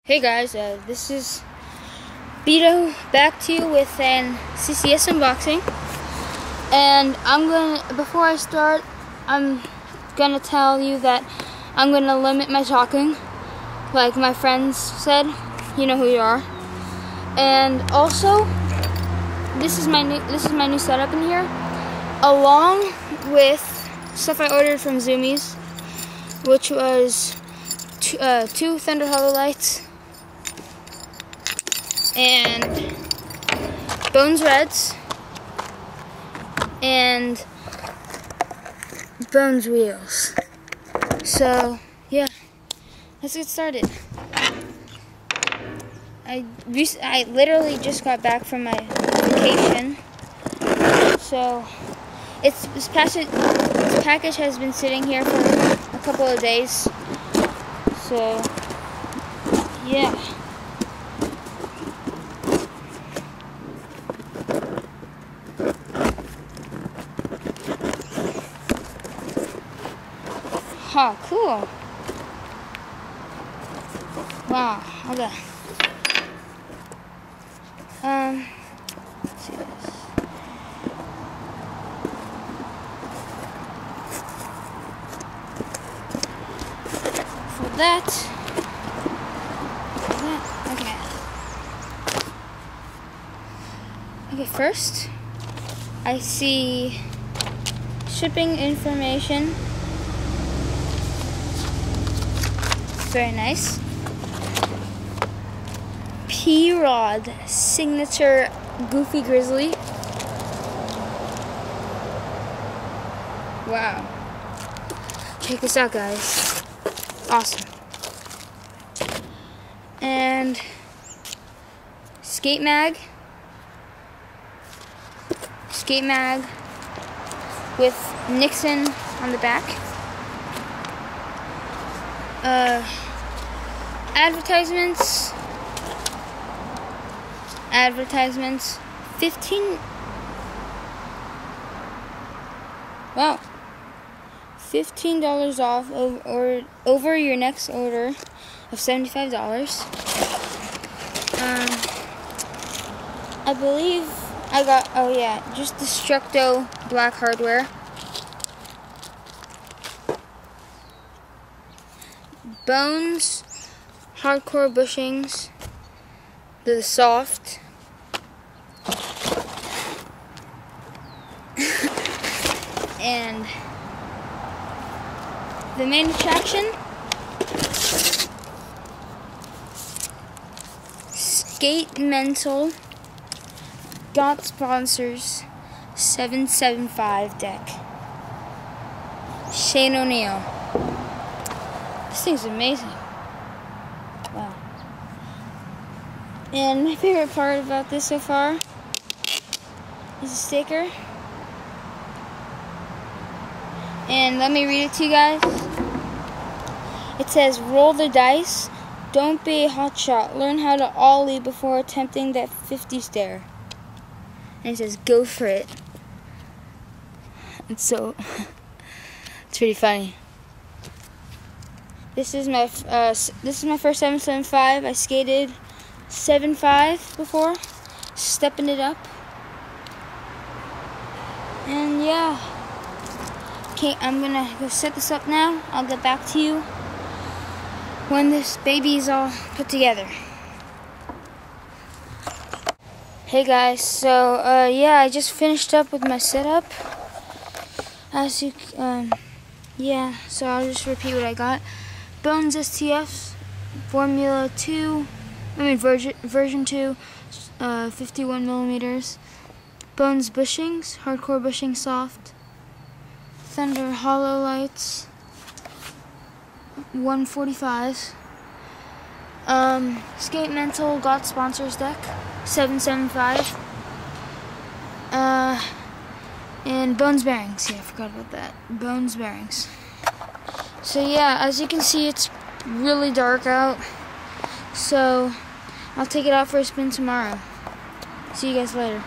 Hey guys, this is Beto back to you with an CCS unboxing, and before I start, I'm gonna tell you that I'm gonna limit my talking, like my friends said. You know who you are. And also, this is my new setup in here, along with stuff I ordered from Zoomies, which was two Thunder Hollow lights. And Bones Reds and Bones Wheels. So yeah, let's get started. I literally just got back from my vacation, so this package has been sitting here for a couple of days. So yeah. Oh, cool. Wow, okay. Let's see this. For that, okay, first, I see shipping information. Very nice. P-Rod signature Goofy Grizzly. Wow. Check this out, guys. Awesome. And skate mag with Nixon on the back. Advertisements, $15 off over your next order of $75. I believe I got, just Destructo black hardware. Bones hardcore bushings, the soft. And the main attraction, Skate Mental got sponsors 775 deck. Shane O'Neill. This thing's amazing. Wow. And my favorite part about this so far is the sticker. And let me read it to you guys. It says, "Roll the dice. Don't be a hotshot. Learn how to ollie before attempting that 50 stare." And it says, "Go for it." It's pretty funny. This is my first 775. I skated 7.5 before, stepping it up. And yeah. Okay, I'm gonna go set this up now. I'll get back to you when this baby is all put together. Hey guys, so I just finished up with my setup. As you so I'll just repeat what I got. Bones STFs, Formula 2, version 2, 51 millimeters. Bones bushings, hardcore bushing soft. Thunder Hollow lights, 145s. Skate Mental got sponsors deck, 775. And Bones bearings. Yeah, I forgot about that. Bones bearings. So yeah, as you can see, it's really dark out. So I'll take it out for a spin tomorrow. See you guys later.